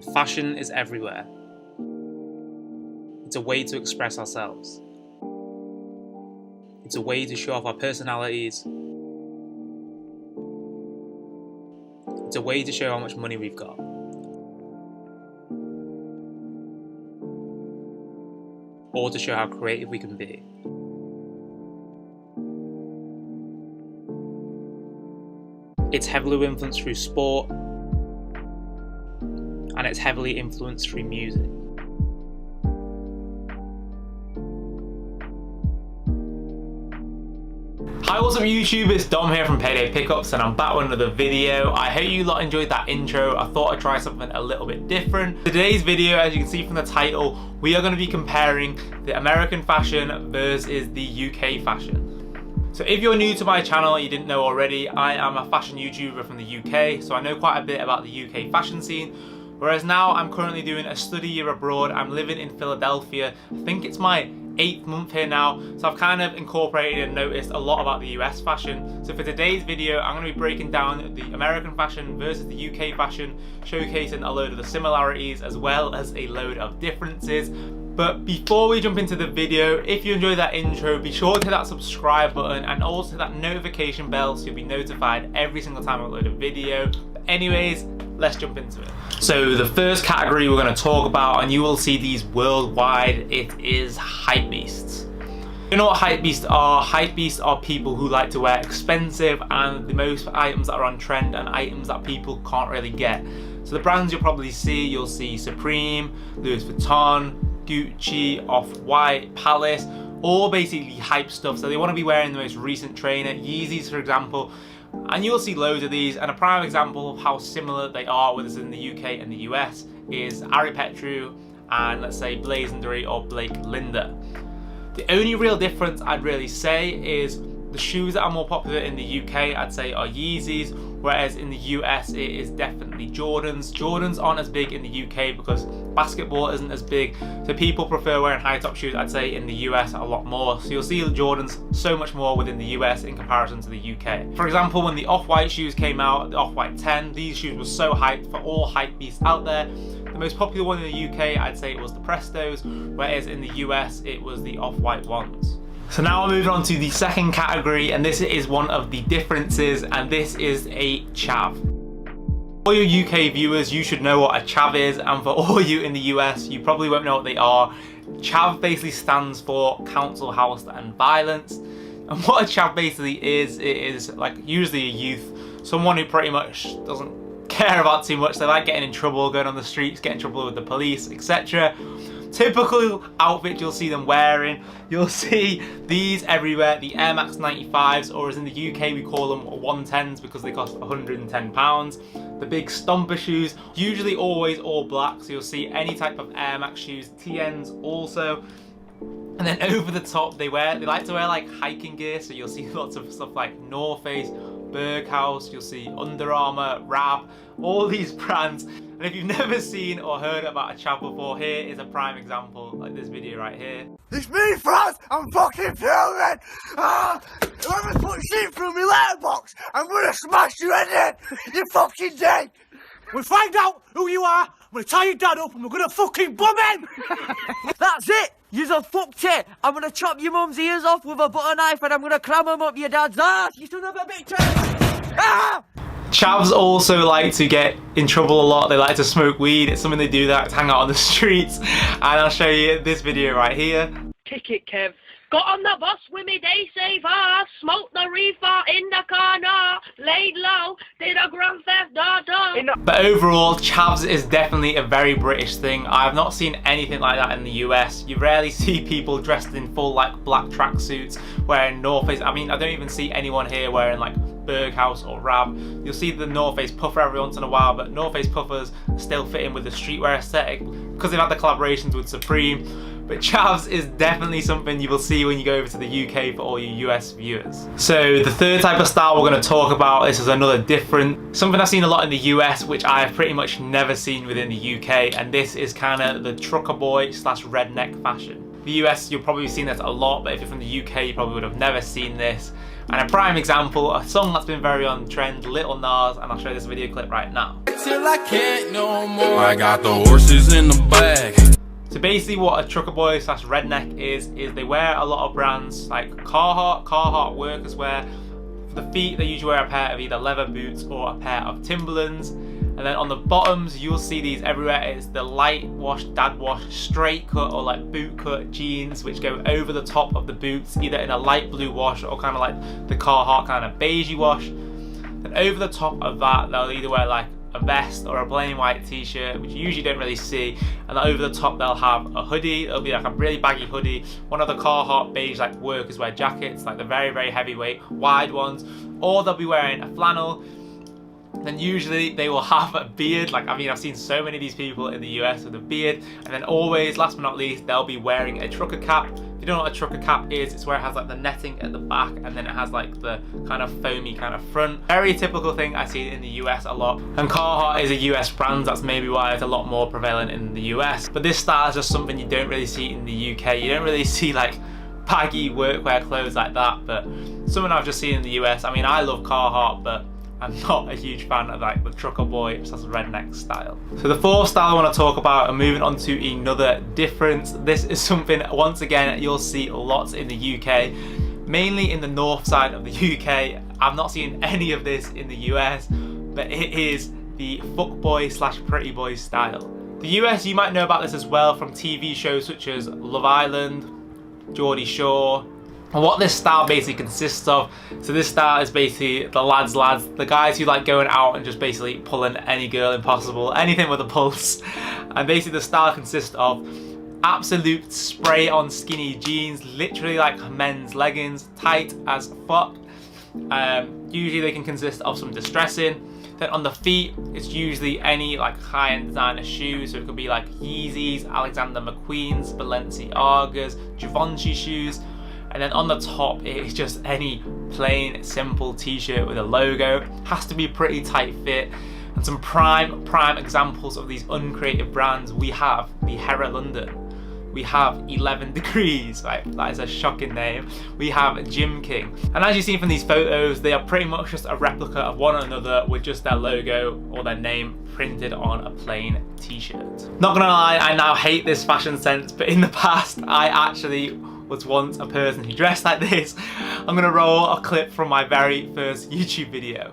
Fashion is everywhere. It's a way to express ourselves. It's a way to show off our personalities. It's a way to show how much money we've got. Or to show how creative we can be. It's heavily influenced through sport, and it's heavily influenced through music. Hi, what's up YouTube? It's Dom here from Payday Pickups and I'm back with another video. I hope you lot enjoyed that intro. I thought I'd try something a little bit different. Today's video, as you can see from the title, we are going to be comparing the American fashion versus the UK fashion. So if you're new to my channel, you didn't know already, I am a fashion YouTuber from the UK, so I know quite a bit about the UK fashion scene. Whereas now I'm currently doing a study year abroad. I'm living in Philadelphia. I think it's my 8th month here now, so I've kind of incorporated and noticed a lot about the US fashion. So for today's video, I'm going to be breaking down the American fashion versus the UK fashion, showcasing a load of the similarities as well as a load of differences. But before we jump into the video, if you enjoyed that intro, be sure to hit that subscribe button and also hit that notification bell so you'll be notified every single time I upload a video. But anyways, let's jump into it. So the first category we're going to talk about, and you will see these worldwide, it is hypebeasts. You know what hypebeasts are? Hypebeasts are people who like to wear expensive and the most items that are on trend and items that people can't really get. So the brands you'll probably see, you'll see Supreme, Louis Vuitton, Gucci, Off-White, Palace, all basically hype stuff. So they want to be wearing the most recent trainer, Yeezys for example, and you'll see loads of these. And a prime example of how similar they are, whether it's in the UK and the US, is Ari Petru and let's say Blazonry or Blake Linda. The only real difference I'd really say is the shoes that are more popular in the UK, I'd say, are Yeezys, whereas in the US it is definitely Jordans. Jordans aren't as big in the UK because basketball isn't as big, so people prefer wearing high top shoes, I'd say, in the US a lot more. So you'll see the Jordans so much more within the US in comparison to the UK. For example, when the Off-White shoes came out, the Off-White 10, these shoes were so hyped for all hype beasts out there. The most popular one in the UK, I'd say it was the Prestos, whereas in the US it was the Off-White ones. So now we're moving on to the second category, and this is one of the differences, and this is a chav. For your UK viewers, you should know what a chav is, and for all you in the US, you probably won't know what they are. Chav basically stands for council, house and violence. And what a chav basically is, it is like usually a youth, someone who pretty much doesn't care about too much. They like getting in trouble, going on the streets, getting in trouble with the police, etc. Typical outfit you'll see them wearing, you'll see these everywhere, the Air Max 95s, or as in the UK we call them 110s because they cost £110. The big stomper shoes, usually always all black, so you'll see any type of Air Max shoes, TNs also. And then over the top they like to wear like hiking gear, so you'll see lots of stuff like North Face, Berghaus, you'll see Under Armour, Rab, all these brands. And if you've never seen or heard about a chav before, here is a prime example, like this video right here. It's me, Franz! I'm fucking fuming! Whoever's put shit through my letterbox, I'm gonna smash you head in! You fucking dick! We'll find out who you are, I'm gonna tie your dad up and we're gonna fucking bum him! That's it! You're fucked it! I'm gonna chop your mum's ears off with a butter knife and I'm gonna cram them up your dad's ass! You son of a bitch! Ah! Chavs also like to get in trouble a lot. They like to smoke weed. It's something they do, that to hang out on the streets. And I'll show you this video right here. Kick it, Kev. Got on the bus with me, they save us. Smoked the reefer in the corner. Laid low, did a Grand Theft Auto. But overall, chavs is definitely a very British thing. I've not seen anything like that in the US. You rarely see people dressed in full like black tracksuits wearing North Face. I mean, I don't even see anyone here wearing like Berghaus or Rab. You'll see the North Face puffer every once in a while, but North Face puffers still fit in with the streetwear aesthetic because they've had the collaborations with Supreme. But chavs is definitely something you will see when you go over to the UK for all you US viewers. So the third type of style we're going to talk about, this is another different, something I've seen a lot in the US which I've pretty much never seen within the UK, and this is kind of the trucker boy slash redneck fashion. The US, you'll probably seen this a lot, but if you're from the UK, you probably would have never seen this. And a prime example, a song that's been very on trend, Little Nas, and I'll show you this video clip right now. it till I can't no more. I got the horses in the bag. So basically what a trucker boy slash redneck is they wear a lot of brands like Carhartt workers wear. For the feet, they usually wear a pair of either leather boots or a pair of Timberlands. And then on the bottoms, you'll see these everywhere. It's the light wash, dad wash, straight cut or like boot cut jeans, which go over the top of the boots, either in a light blue wash or kind of like the Carhartt kind of beigey wash. Then over the top of that, they'll either wear like a vest or a plain white t-shirt, which you usually don't really see, and then over the top they'll have a hoodie. It'll be like a really baggy hoodie, one of the Carhartt beige like workers wear jackets, like the very heavyweight wide ones, or they'll be wearing a flannel. Then usually they will have a beard. Like, I mean, I've seen so many of these people in the US with a beard. And then always, last but not least, they'll be wearing a trucker cap. If you don't know what a trucker cap is, it's where it has like the netting at the back and then it has like the kind of foamy kind of front. Very typical thing I see in the US a lot. And Carhartt is a US brand, that's maybe why it's a lot more prevalent in the US. But this style is just something you don't really see in the UK. You don't really see like baggy workwear clothes like that, but something I've just seen in the US. I mean, I love Carhartt, but I'm not a huge fan of like the trucker boy slash redneck style. So the fourth style I want to talk about, and moving on to another difference. This is something, once again, you'll see lots in the UK, mainly in the north side of the UK. I've not seen any of this in the US, but it is the fuckboy slash pretty boy style. The US, you might know about this as well from TV shows such as Love Island, Geordie Shore. And what this style basically consists of, so this style is basically the lads, the guys who like going out and just basically pulling any girl impossible, anything with a pulse. And basically the style consists of absolute spray on skinny jeans, literally like men's leggings, tight as fuck. Usually they can consist of some distressing. Then on the feet, it's usually any like high-end designer shoes, so it could be like Yeezys, Alexander McQueen's, Balenciagas, Givenchy shoes. And then on the top, it's just any plain, simple t-shirt with a logo. Has to be pretty tight fit. And some prime examples of these uncreative brands. We have the Hera London. We have 11 Degrees, right? That is a shocking name. We have Gym King. And as you've seen from these photos, they are pretty much just a replica of one another with just their logo or their name printed on a plain t-shirt. Not gonna lie, I now hate this fashion sense, but in the past, I actually was once a person who dressed like this. I'm gonna roll a clip from my very first YouTube video.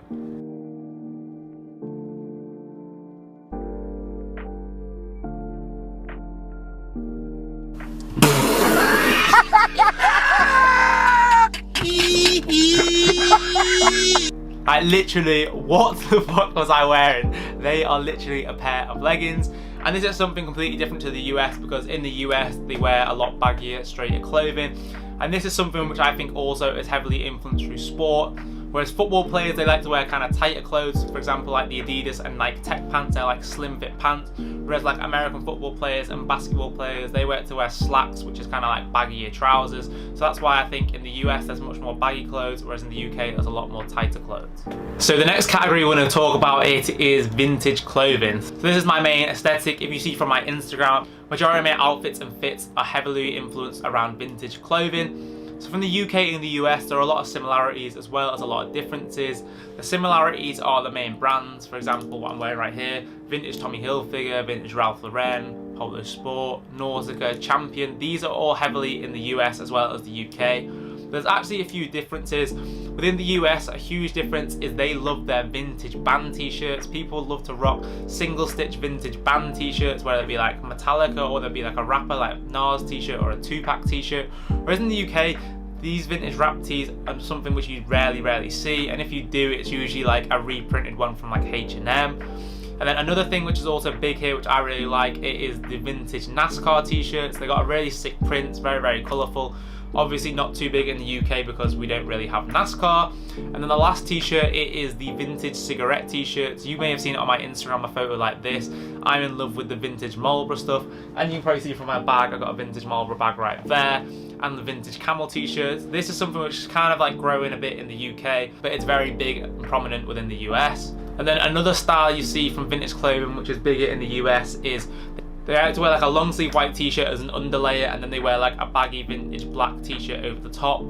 Like literally, what the fuck was I wearing? They are literally a pair of leggings. And this is something completely different to the US, because in the US they wear a lot baggier, straighter clothing. And this is something which I think also is heavily influenced through sport. Whereas football players, they like to wear kind of tighter clothes. For example, like the Adidas and Nike Tech pants, they're like slim fit pants. Whereas like American football players and basketball players, they like to wear slacks, which is kind of like baggier trousers. So that's why I think in the US there's much more baggy clothes, whereas in the UK there's a lot more tighter clothes. So the next category we're going to talk about is vintage clothing. So this is my main aesthetic. If you see from my Instagram, majority of my outfits and fits are heavily influenced around vintage clothing. So from the UK and the US, there are a lot of similarities as well as a lot of differences. The similarities are the main brands. For example, what I'm wearing right here, vintage Tommy Hilfiger, vintage Ralph Lauren, Polo Sport, Nausicaa, Champion. These are all heavily in the US as well as the UK. There's actually a few differences. Within the US, a huge difference is they love their vintage band t-shirts. People love to rock single stitch vintage band t-shirts, whether it be like Metallica or there'd be like a rapper like Nas t-shirt or a Tupac t-shirt. Whereas in the UK, these vintage rap tees are something which you rarely see, and if you do, it's usually like a reprinted one from like H&M. And then another thing which is also big here, which I really like, it is the vintage NASCAR t-shirts. They got a really sick prints, very colourful. Obviously not too big in the UK because we don't really have NASCAR. And then the last t-shirt, it is the vintage cigarette t-shirts. You may have seen it on my Instagram, a photo like this. I'm in love with the vintage Marlboro stuff. And you can probably see from my bag, I've got a vintage Marlboro bag right there. And the vintage camel t-shirts. This is something which is kind of like growing a bit in the UK, but it's very big and prominent within the US. And then another style you see from vintage clothing, which is bigger in the US, is they like to wear like a long sleeve white t-shirt as an underlayer, and then they wear like a baggy vintage black t-shirt over the top.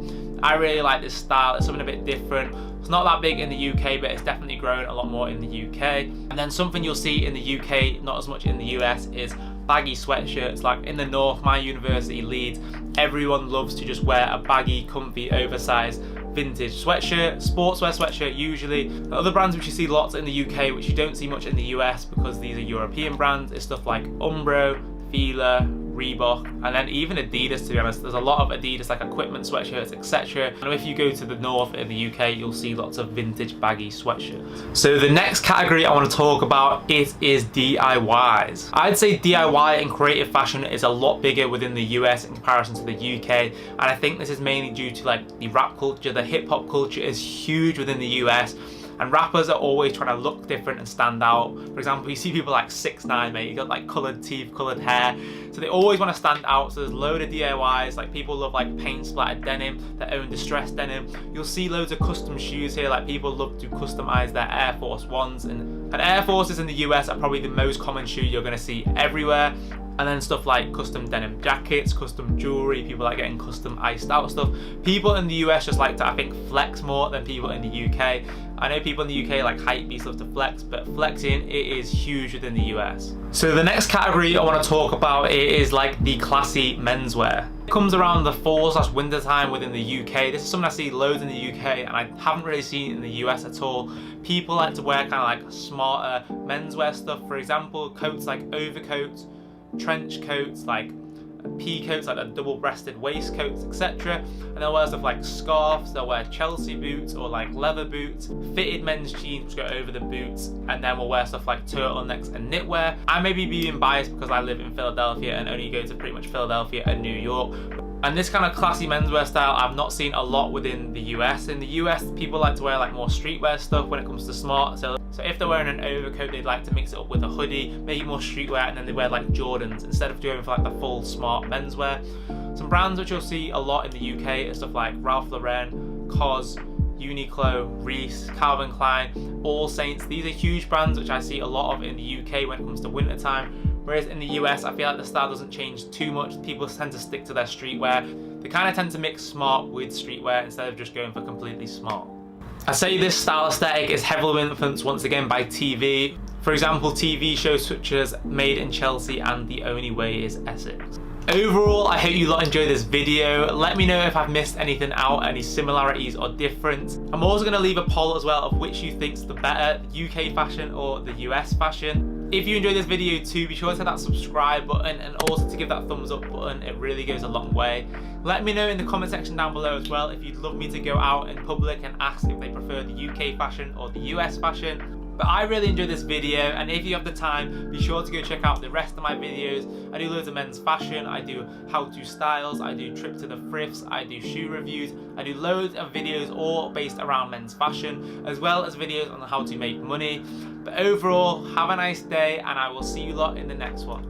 I really like this style. It's something a bit different. It's not that big in the UK, but it's definitely growing a lot more in the UK. And then something you'll see in the UK, not as much in the US, is baggy sweatshirts. Like in the north, my university, Leeds, everyone loves to just wear a baggy, comfy, oversized vintage sweatshirt, sportswear sweatshirt usually. The other brands which you see lots in the UK, which you don't see much in the US because these are European brands, is stuff like Umbro, Fila, Reebok, and then even Adidas. To be honest, there's a lot of Adidas like equipment sweatshirts, etc. And if you go to the north in the UK, you'll see lots of vintage baggy sweatshirts. So the next category I want to talk about is DIYs. I'd say DIY and creative fashion is a lot bigger within the US in comparison to the UK, and I think this is mainly due to like the rap culture. The hip hop culture is huge within the US. And rappers are always trying to look different and stand out. For example, you see people like 6ix9ine, mate, you got like coloured teeth, coloured hair. So they always want to stand out. So there's a load of DIYs, like people love like paint splattered denim, their own distressed denim. You'll see loads of custom shoes here, like people love to customize their Air Force Ones. And Air Forces in the US are probably the most common shoe you're going to see everywhere. And then stuff like custom denim jackets, custom jewelry, people like getting custom iced out stuff. People in the US just like to, I think, flex more than people in the UK. I know people in the UK like hypebeasts love to flex, but flexing, it is huge within the US. So the next category I want to talk about is like the classy menswear. It comes around the fall/winter time within the UK. This is something I see loads in the UK and I haven't really seen it in the US at all. People like to wear kind of like smarter menswear stuff. For example, coats like overcoats, trench coats, like pea coats, like a double-breasted waistcoats, etc. And they'll wear stuff like scarves, they'll wear Chelsea boots or like leather boots, fitted men's jeans which go over the boots, and then we'll wear stuff like turtlenecks and knitwear. I may be being biased because I live in Philadelphia and only go to pretty much Philadelphia and New York. And this kind of classy menswear style I've not seen a lot within the US. In the US, people like to wear like more streetwear stuff when it comes to smart. So if they're wearing an overcoat, they'd like to mix it up with a hoodie, make it more streetwear, and then they wear like Jordans instead of going for like the full smart menswear. Some brands which you'll see a lot in the UK are stuff like Ralph Lauren, COS, Uniqlo, Reiss, Calvin Klein, All Saints. These are huge brands which I see a lot of in the UK when it comes to winter time. Whereas in the US, I feel like the style doesn't change too much. People tend to stick to their streetwear. They kind of tend to mix smart with streetwear instead of just going for completely smart. I say this style aesthetic is heavily influenced once again by TV. For example, TV shows such as Made in Chelsea and The Only Way is Essex. Overall, I hope you lot enjoyed this video. Let me know if I've missed anything out, any similarities or difference. I'm also going to leave a poll as well of which you think's the better, the UK fashion or the US fashion. If you enjoyed this video too, be sure to hit that subscribe button and also to give that thumbs up button. It really goes a long way. Let me know in the comment section down below as well if you'd love me to go out in public and ask if they prefer the UK fashion or the US fashion. But I really enjoyed this video, and if you have the time, be sure to go check out the rest of my videos. I do loads of men's fashion, I do how-to styles, I do trip to the thrifts, I do shoe reviews, I do loads of videos all based around men's fashion, as well as videos on how to make money. But overall, have a nice day, and I will see you lot in the next one.